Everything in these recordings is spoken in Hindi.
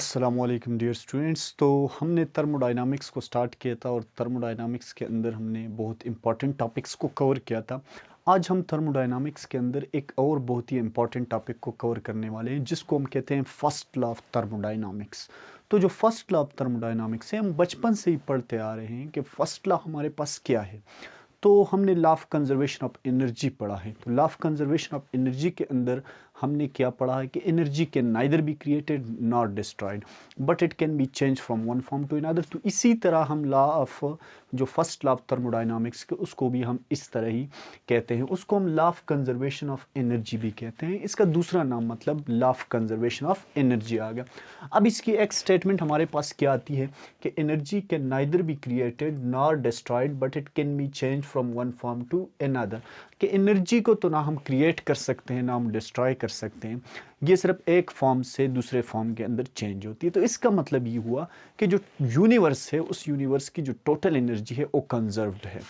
अस्सलामुअलैकुम डियर स्टूडेंट्स। तो हमने थर्मोडायनामिक्स को स्टार्ट किया था और थर्मोडायनामिक्स के अंदर हमने बहुत इंपॉर्टेंट टॉपिक्स को कवर किया था। आज हम थर्मोडायनामिक्स के अंदर एक और बहुत ही इंपॉर्टेंट टॉपिक को कवर करने वाले हैं जिसको हम कहते हैं फर्स्ट लॉ ऑफ थर्मोडायनामिक्स। तो जो फर्स्ट लॉ ऑफ थर्मोडायनामिक्स है हम बचपन से ही पढ़ते आ रहे हैं कि फर्स्ट लॉ हमारे पास क्या है। तो हमने law of conservation of energy पढ़ा है। तो law of conservation of energy के अंदर हमने क्या पढ़ा है कि energy can neither be created not destroyed but it can be change from one form to another. तो इसी तरह हम लॉ ऑफ जो फर्स्ट लॉ ऑफ थर्मोडायनामिक्स के उसको भी हम इस तरह ही कहते हैं, उसको हम law of conservation of energy भी कहते हैं। इसका दूसरा नाम मतलब law of conservation of energy आ गया। अब इसकी एक स्टेटमेंट हमारे पास क्या आती है कि energy can neither be created nor destroyed but it can be change from one form to another. कि एनर्जी को तो ना हम क्रिएट कर सकते हैं ना हम डिस्ट्रॉय कर सकते हैं, ये सिर्फ एक फॉर्म से दूसरे फॉर्म के अंदर चेंज होती है। तो इसका मतलब ये हुआ कि जो यूनिवर्स है उस यूनिवर्स की जो टोटल एनर्जी है वो कंजर्व्ड है।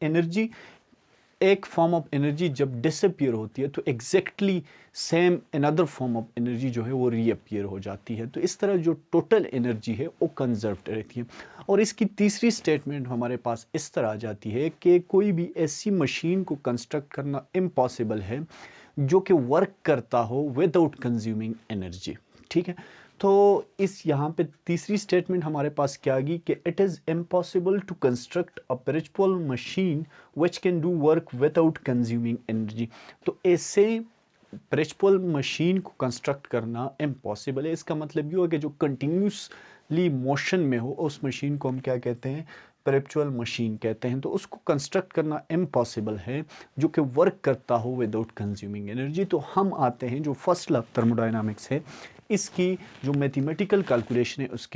एनर्जी, एक फॉर्म ऑफ एनर्जी जब डिसअपियर होती है तो exactly same another form of energy जो है वो रीअपियर हो जाती है। तो इस तरह जो टोटल एनर्जी है वो कंजर्व्ड रहती है। और इसकी तीसरी स्टेटमेंट हमारे पास इस तरह आ जाती है कि कोई भी ऐसी मशीन को कंस्ट्रक्ट करना इम्पॉसिबल है जो कि वर्क करता हो विदाउट कंज्यूमिंग एनर्जी। ठीक है, तो इस यहाँ पे तीसरी स्टेटमेंट हमारे पास क्या आ गई कि it is impossible to construct a perpetual machine which can do work without consuming energy. तो ऐसे परपेचुअल मशीन को कंस्ट्रक्ट करना इम्पॉसिबल है। इसका मतलब ये हुआ कि जो कंटिन्यूसली मोशन में हो उस मशीन को हम क्या कहते हैं, परपेचुअल मशीन कहते हैं। तो उसको कंस्ट्रक्ट करना इम्पॉसिबल है जो कि वर्क करता हो विदाउट कंज्यूमिंग एनर्जी। तो हम आते हैं जो फर्स्ट लॉ ऑफ थर्मोडायनामिक्स है, इसकी जो मैथमेटिकल कैलकुलेशन है उस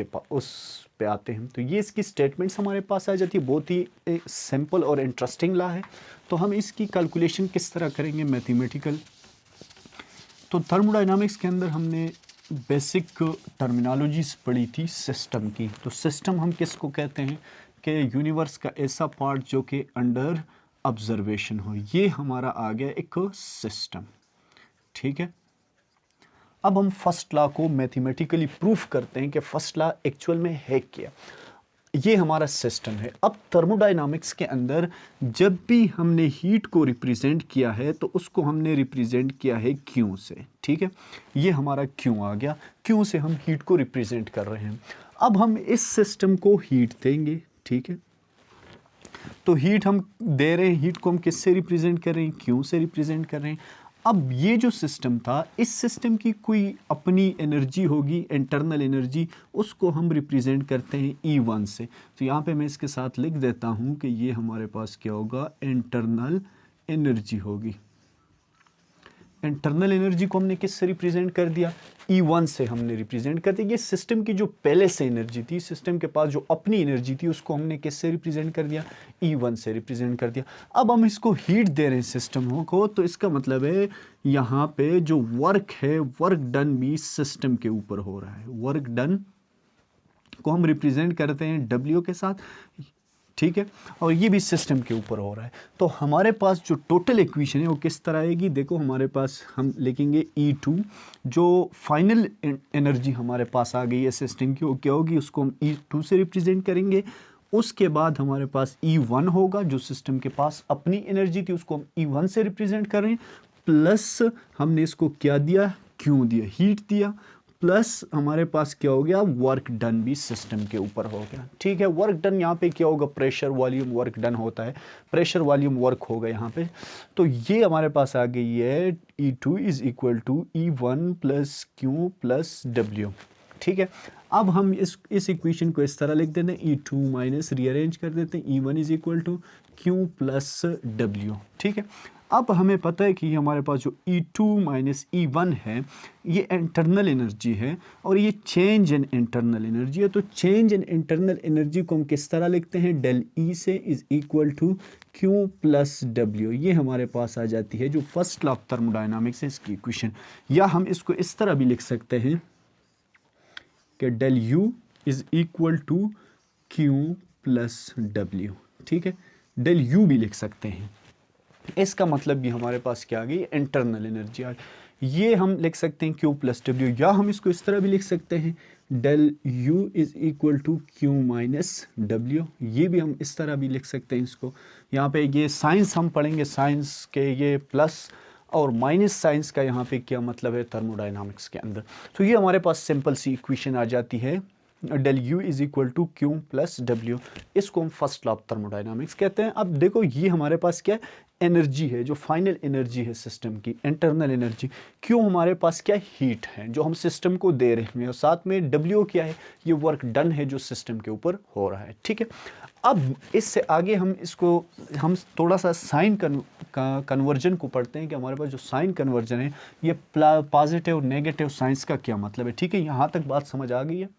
पे आते हैं। तो ये इसकी स्टेटमेंट्स हमारे पास आ जाती है। बहुत ही सिंपल और इंटरेस्टिंग लॉ है। तो हम इसकी कैलकुलेशन किस तरह करेंगे मैथमेटिकल। तो थर्मोडायनामिक्स के अंदर हमने बेसिक टर्मिनोलॉजीज पढ़ी थी सिस्टम की। तो सिस्टम हम किसको कहते हैं कि यूनिवर्स का ऐसा पार्ट जो कि अंडर ऑब्जर्वेशन हो, ये हमारा आ गया एक सिस्टम। ठीक है, अब हम फर्स्ट लॉ को मैथमेटिकली प्रूफ करते हैं कि फर्स्ट लॉ एक्चुअल में है क्या। ये हमारा सिस्टम है। अब थर्मोडायनामिक्स के अंदर जब भी हमने हीट को रिप्रेजेंट किया है तो उसको हमने रिप्रेजेंट किया है क्यू से। ठीक है, ये हमारा क्यू आ गया, क्यू से हम हीट को रिप्रेजेंट कर रहे हैं। अब हम इस सिस्टम को हीट देंगे। ठीक है, तो हीट हम दे रहे हैं, हीट को हम किससे रिप्रेजेंट कर रहे हैं, क्यू से रिप्रेजेंट कर रहे हैं। अब ये जो सिस्टम था, इस सिस्टम की कोई अपनी एनर्जी होगी, इंटरनल एनर्जी, उसको हम रिप्रेजेंट करते हैं E1 से। तो यहाँ पे मैं इसके साथ लिख देता हूँ कि ये हमारे पास क्या होगा, इंटरनल एनर्जी होगी। इंटरनल एनर्जी को हमने किससे रिप्रेजेंट कर दिया, E1 से हमने रिप्रेजेंट कर दिया। ये सिस्टम की जो पहले से एनर्जी थी, सिस्टम के पास जो अपनी एनर्जी थी, उसको हमने किससे रिप्रेजेंट कर दिया, E1 से रिप्रेजेंट कर दिया। अब हम इसको हीट दे रहे हैं सिस्टम को, तो इसका मतलब है यहाँ पे जो वर्क है, वर्क डन भी सिस्टम के ऊपर हो रहा है। वर्क डन को हम रिप्रेजेंट करते हैं W के साथ। ठीक है, और ये भी सिस्टम के ऊपर हो रहा है। तो हमारे पास जो टोटल इक्वेशन है वो किस तरह आएगी, देखो हमारे पास हम लिखेंगे E2, जो फाइनल एनर्जी हमारे पास आ गई है सिस्टम की, वो क्या होगी, उसको हम E2 से रिप्रेजेंट करेंगे। उसके बाद हमारे पास E1 होगा, जो सिस्टम के पास अपनी एनर्जी थी, उसको हम E1 से रिप्रेजेंट कर रहे हैं। प्लस हमने इसको क्या दिया, क्यों दिया, हीट दिया। प्लस हमारे पास क्या हो गया, वर्क डन भी सिस्टम के ऊपर हो गया। ठीक है, वर्क डन यहाँ पे क्या होगा, प्रेशर वॉल्यूम वर्क डन होता है, प्रेशर वॉल्यूम वर्क होगा यहाँ पे। तो ये हमारे पास आ गई है E2 is equal to E1 plus Q plus W। ठीक है, अब हम इस इक्वेशन को इस तरह लिख देते हैं, E2 माइनस रीअरेंज कर देते हैं, E1 is equal to Q plus W। ठीक है, अब हमें पता है कि हमारे पास जो E2 माइनस E1 है ये इंटरनल एनर्जी है और ये चेंज इन इंटरनल एनर्जी है। तो चेंज इन इंटरनल एनर्जी को हम किस तरह लिखते हैं, डेल E से is equal to Q plus W। ये हमारे पास आ जाती है जो फर्स्ट लॉ ऑफ थर्मोडायनामिक्स है इसकी इक्वेशन। या हम इसको इस तरह भी लिख सकते हैं कि del U is equal to Q plus W। ठीक है, डेल U भी लिख सकते हैं। इसका मतलब भी हमारे पास क्या आ गई, इंटरनल एनर्जी आ गई। ये हम लिख सकते हैं Q प्लस डब्ल्यू, या हम इसको इस तरह भी लिख सकते हैं del U is equal to Q minus W, ये भी हम इस तरह भी लिख सकते हैं इसको। यहाँ पे ये साइंस हम पढ़ेंगे, साइंस के ये प्लस और माइनस साइंस का यहाँ पे क्या मतलब है थर्मोडाइनामिक्स के अंदर। तो ये हमारे पास सिंपल सी इक्वेशन आ जाती है del U is equal to Q plus W, इसको हम फर्स्ट लॉ ऑफ थर्मोडाइनामिक्स कहते हैं। अब देखो ये हमारे पास क्या एनर्जी है, जो फाइनल एनर्जी है सिस्टम की, इंटरनल एनर्जी। क्यों हमारे पास क्या हीट है जो हम सिस्टम को दे रहे हैं, और साथ में डब्ल्यू क्या है, ये वर्क डन है जो सिस्टम के ऊपर हो रहा है, ठीक है। अब इससे आगे हम इसको हम थोड़ा सा साइन कन्वर्जन को पढ़ते हैं कि हमारे पास जो साइन कन्वर्जन है ये पॉजिटिव नेगेटिव साइंस का क्या मतलब है, ठीक है। यहाँ तक बात समझ आ गई है।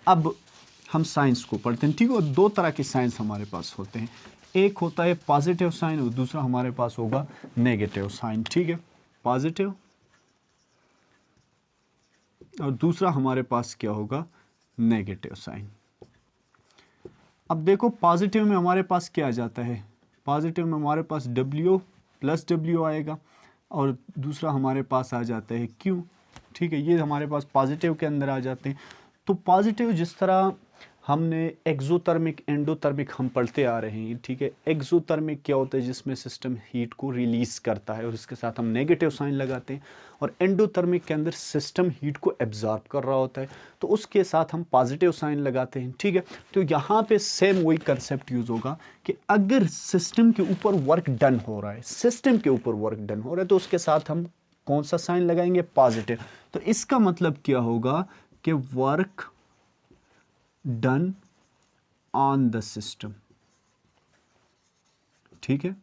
अब हम साइंस को पढ़ते हैं, ठीक है। और दो तरह के साइंस हमारे पास होते हैं, एक होता है पॉजिटिव साइन और दूसरा हमारे पास होगा नेगेटिव साइन, ठीक है। पॉजिटिव और दूसरा हमारे पास क्या होगा, नेगेटिव साइन। अब देखो पॉजिटिव में हमारे पास क्या आ जाता है, पॉजिटिव में हमारे पास W प्लस डब्ल्यू आएगा और दूसरा हमारे पास आ जाता है Q, ठीक है। ये हमारे पास पॉजिटिव के अंदर आ जाते हैं। तो पॉजिटिव जिस तरह हमने एक्सोथर्मिक एंडोथर्मिक हम पढ़ते आ रहे हैं, ठीक है। एक्सोथर्मिक क्या होता है, जिसमें सिस्टम हीट को रिलीज करता है और इसके साथ हम नेगेटिव साइन लगाते हैं, और एंडोथर्मिक के अंदर सिस्टम हीट को एब्जॉर्ब कर रहा होता है तो उसके साथ हम पॉजिटिव साइन लगाते हैं, ठीक है। तो यहाँ पे सेम वही कंसेप्ट यूज होगा कि अगर सिस्टम के ऊपर वर्क डन हो रहा है, सिस्टम के ऊपर वर्क डन हो रहा है, तो उसके साथ हम कौन सा साइन लगाएंगे, पॉजिटिव। तो इसका मतलब क्या होगा कि work done on the system, ठीक है।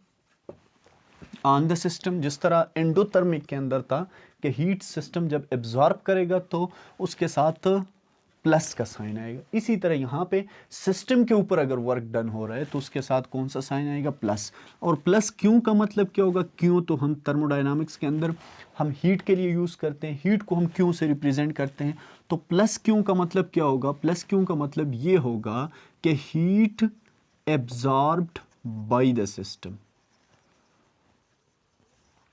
ऑन द सिस्टम, जिस तरह एंडोथर्मिक के अंदर था कि हीट सिस्टम जब एब्जॉर्ब करेगा तो उसके साथ प्लस का साइन आएगा, इसी तरह यहाँ पे सिस्टम के ऊपर अगर वर्क डन हो रहा है तो उसके साथ कौन सा साइन आएगा, प्लस। और प्लस क्यों का मतलब क्या होगा, क्यों तो हम थर्मोडायनामिक्स के अंदर हम हीट के लिए यूज करते हैं, हीट को हम क्यों से रिप्रेजेंट करते हैं। तो प्लस क्यों का मतलब क्या होगा, प्लस क्यों का मतलब ये होगा कि heat absorbed by the system,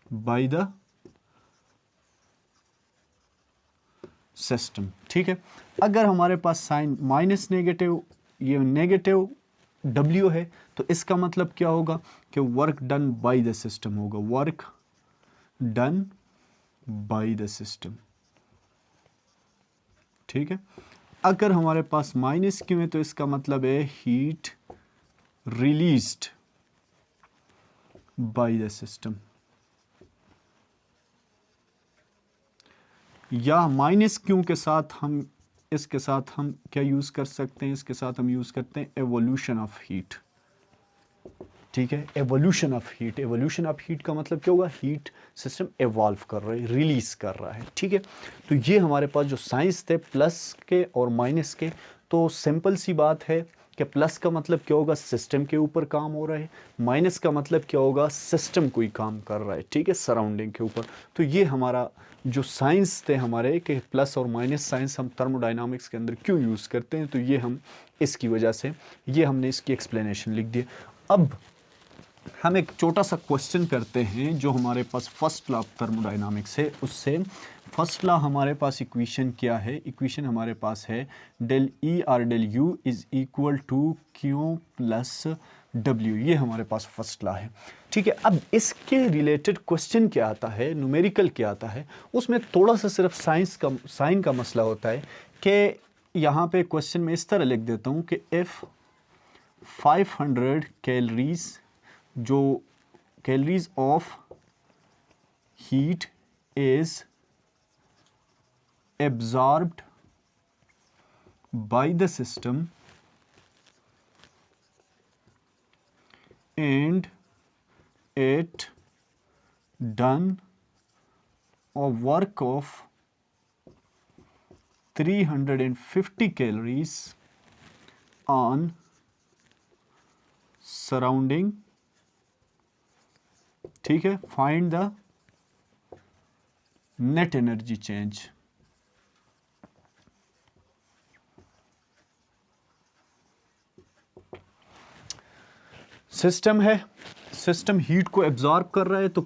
by the system, ठीक है। अगर हमारे पास साइन माइनस नेगेटिव, ये नेगेटिव W है, तो इसका मतलब क्या होगा कि work done by the system होगा, work done by the system, ठीक है। अगर हमारे पास माइनस क्यों है तो इसका मतलब है heat released by the system, या माइनस क्यों के साथ हम इसके साथ हम क्या यूज कर सकते हैं, इसके साथ हम यूज करते हैं एवोल्यूशन ऑफ हीट, ठीक है। Evolution of heat, evolution of heat का मतलब क्या होगा, हीट सिस्टम एवॉल्व कर रहा है, रिलीज कर रहा है, ठीक है। तो ये हमारे पास जो साइंस थे प्लस के और माइनस के, तो सिंपल सी बात है कि प्लस का मतलब क्या होगा, सिस्टम के ऊपर काम हो रहा है, माइनस का मतलब क्या होगा, सिस्टम कोई काम कर रहा है, ठीक है, सराउंडिंग के ऊपर। तो ये हमारा जो साइंस थे हमारे कि प्लस और माइनस साइंस हम थर्मोडायनामिक्स के अंदर क्यों यूज़ करते हैं, तो ये हम इसकी वजह से ये हमने इसकी एक्सप्लेनेशन लिख दी। अब हम एक छोटा सा क्वेश्चन करते हैं जो हमारे पास फर्स्ट लॉ ऑफ थर्मोडायनामिक्स है उससे। फर्स्ट लॉ हमारे पास इक्वेशन क्या है, इक्वेशन हमारे पास है del E or del U is equal to Q plus W, ये हमारे पास फर्स्ट लॉ है, ठीक है। अब इसके रिलेटेड क्वेश्चन क्या आता है, न्यूमेरिकल क्या आता है, उसमें थोड़ा सा सिर्फ साइन का मसला होता है कि यहाँ पे क्वेश्चन में इस तरह लिख देता हूँ कि इफ़ 500 कैलोरीज, जो calories of heat is absorbed by the system and it done a work of 350 calories on surrounding, ठीक है, find the net energy change। System है, सिस्टम हीट को एब्जॉर्ब कर रहा है, तो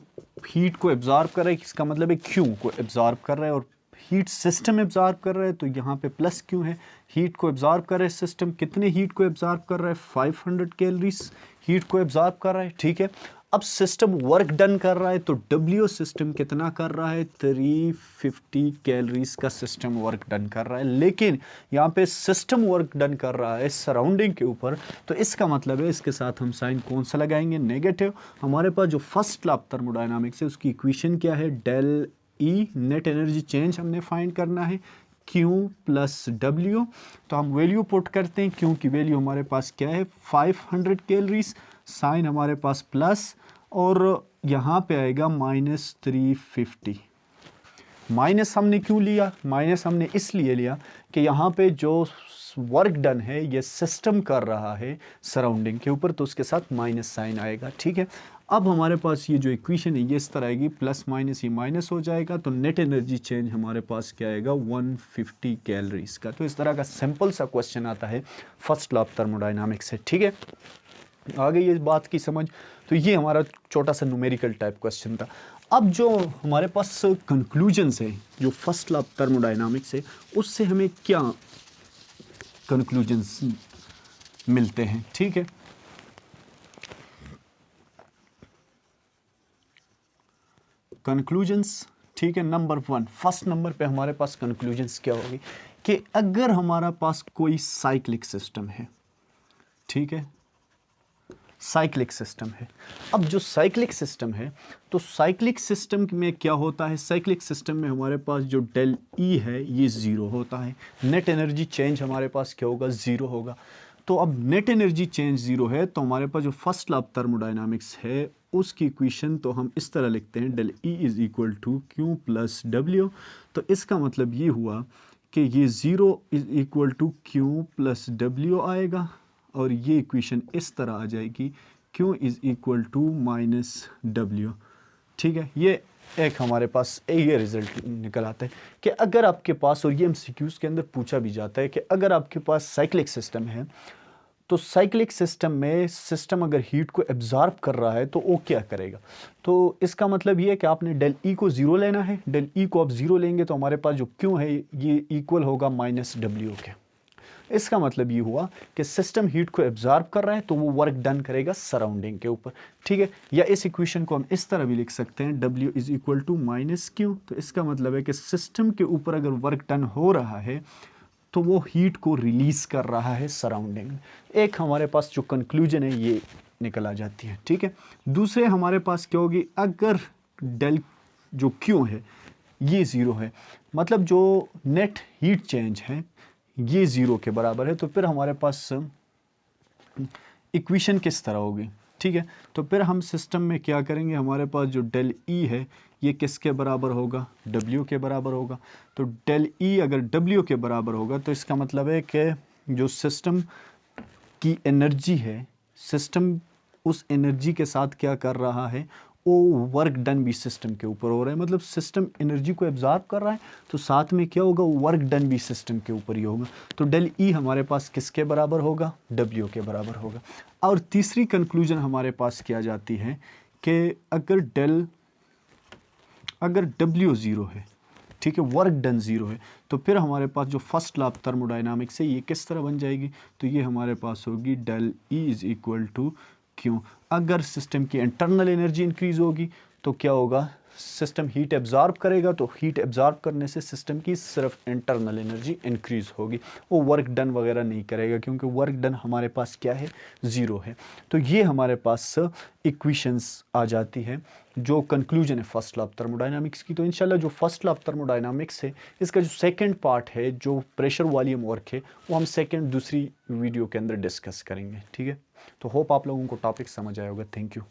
हीट को एब्जॉर्ब कर रहा है, इसका मतलब है क्यू को एब्जॉर्ब कर रहा है, और हीट सिस्टम एब्जॉर्ब कर रहा है, तो यहाँ पे प्लस क्यू है। हीट को एब्जॉर्ब कर रहा है सिस्टम, कितने हीट को एब्जॉर्ब कर रहा है? 500 कैलोरीज हीट को एब्जॉर्ब कर रहा है, ठीक है। अब सिस्टम वर्क डन कर रहा है, तो डब्ल्यू सिस्टम कितना कर रहा है? 350 कैलोरीज का सिस्टम वर्क डन कर रहा है। लेकिन यहाँ पे सिस्टम वर्क डन कर रहा है सराउंडिंग के ऊपर, तो इसका मतलब है इसके साथ हम साइन कौन सा लगाएंगे? नेगेटिव। हमारे पास जो फर्स्ट लॉ ऑफ थर्मोडायनामिक्स है उसकी इक्वेशन क्या है? Del E, net energy change हमने फाइंड करना है, Q प्लस W। तो हम वैल्यू पुट करते हैं, Q की वैल्यू हमारे पास क्या है? 500 कैलोरीज, साइन हमारे पास प्लस, और यहाँ पे आएगा -350। माइनस हमने क्यों लिया? माइनस हमने इसलिए लिया कि यहाँ पे जो वर्क डन है ये सिस्टम कर रहा है सराउंडिंग के ऊपर, तो उसके साथ माइनस साइन आएगा, ठीक है। अब हमारे पास ये जो इक्वेशन है ये इस तरह आएगी, प्लस माइनस ही माइनस हो जाएगा, तो नेट एनर्जी चेंज हमारे पास क्या आएगा? 150 कैलोरीज का। तो इस तरह का सिंपल सा क्वेश्चन आता है फर्स्ट लॉ ऑफ थर्मोडायनामिक्स से, ठीक है। आ गई इस बात की समझ। तो ये हमारा छोटा सा न्यूमेरिकल टाइप क्वेश्चन था। अब जो हमारे पास कंक्लूजन्स हैं जो फर्स्ट लॉ ऑफ थर्मोडायनामिक्स है, उससे हमें क्या कंक्लूजन्स मिलते हैं, ठीक है। कंक्लूजन्स, ठीक है। नंबर 1, फर्स्ट नंबर पे हमारे पास कंक्लूजन्स क्या होगी कि अगर हमारा पास कोई साइक्लिक सिस्टम है, ठीक है, साइक्लिक सिस्टम है। अब जो साइक्लिक सिस्टम है, तो साइक्लिक सिस्टम में क्या होता है? साइक्लिक सिस्टम में हमारे पास जो डेल ई है ये ज़ीरो होता है, नेट एनर्जी चेंज हमारे पास क्या होगा? ज़ीरो होगा। तो अब नेट एनर्जी चेंज ज़ीरो है, तो हमारे पास जो फर्स्ट लॉ ऑफ थर्मोडायनामिक्स है उसकी इक्वेशन तो हम इस तरह लिखते हैं, del E is equal to Q plus W. तो इसका मतलब ये हुआ कि ये zero is equal to Q plus W आएगा, और ये इक्वेशन इस तरह आ जाएगी, Q is equal to minus W, ठीक है। ये एक हमारे पास ये रिजल्ट निकल आता है कि अगर आपके पास, और ये एमसीक्यूज के अंदर पूछा भी जाता है कि अगर आपके पास साइक्लिक सिस्टम है, तो साइक्लिक सिस्टम में सिस्टम अगर हीट को एब्जॉर्ब कर रहा है तो वो क्या करेगा? तो इसका मतलब ये है कि आपने डेल ई को ज़ीरो लेना है। डेल ई को आप ज़ीरो लेंगे तो हमारे पास जो Q है ये इक्वल होगा माइनस डब्ल्यू के। इसका मतलब ये हुआ कि सिस्टम हीट को एब्जॉर्ब कर रहा है तो वो वर्क डन करेगा सराउंडिंग के ऊपर, ठीक है। या इस इक्वेशन को हम इस तरह भी लिख सकते हैं, W is equal to minus Q. तो इसका मतलब है कि सिस्टम के ऊपर अगर वर्क डन हो रहा है तो वो हीट को रिलीज कर रहा है सराउंडिंग में। एक हमारे पास जो कंक्लूजन है ये निकल आ जाती है, ठीक है। दूसरे हमारे पास क्या होगी? अगर डेल जो क्यू है ये ज़ीरो है, मतलब जो नेट हीट चेंज है ये ज़ीरो के बराबर है, तो फिर हमारे पास इक्वेशन किस तरह होगी, ठीक है। तो फिर हम सिस्टम में क्या करेंगे? हमारे पास जो डेल ई है ये किसके बराबर होगा? डब्ल्यू के बराबर होगा। तो डेल ई अगर डब्ल्यू के बराबर होगा तो इसका मतलब है कि जो सिस्टम की एनर्जी है, सिस्टम उस एनर्जी के साथ क्या कर रहा है? वो वर्क डन भी सिस्टम के ऊपर हो रहा है, मतलब सिस्टम एनर्जी को एब्जॉर्ब कर रहा है तो साथ में क्या होगा? वर्क डन भी सिस्टम के ऊपर ही होगा। तो डेल ई हमारे पास किसके बराबर होगा? डब्ल्यू के बराबर होगा। और तीसरी कंक्लूजन हमारे पास क्या जाती है कि अगर डब्ल्यू ज़ीरो है, ठीक है, वर्क डन ज़ीरो है, तो फिर हमारे पास जो फर्स्ट लॉ ऑफ थर्मोडायनामिक्स है ये किस तरह बन जाएगी? तो ये हमारे पास होगी del E is equal to Q. अगर सिस्टम की इंटरनल एनर्जी इंक्रीज होगी तो क्या होगा? सिस्टम हीट एब्जॉर्ब करेगा, तो हीट एब्जॉर्ब करने से सिस्टम की सिर्फ इंटरनल एनर्जी इंक्रीज होगी, वो वर्क डन वगैरह नहीं करेगा क्योंकि वर्क डन हमारे पास क्या है? ज़ीरो है। तो ये हमारे पास इक्वेशंस आ जाती है जो कंक्लूजन है फर्स्ट लॉ ऑफ थर्मोडायनामिक्स की। तो इंशाल्लाह जो फर्स्ट लॉ ऑफ थर्मोडायनामिक्स है इसका जो सेकंड पार्ट है जो प्रेशर वॉल्यूम वर्क है वो हम दूसरी वीडियो के अंदर डिस्कस करेंगे, ठीक है। तो होप आप लोगों को टॉपिक समझ आया होगा। Thank you.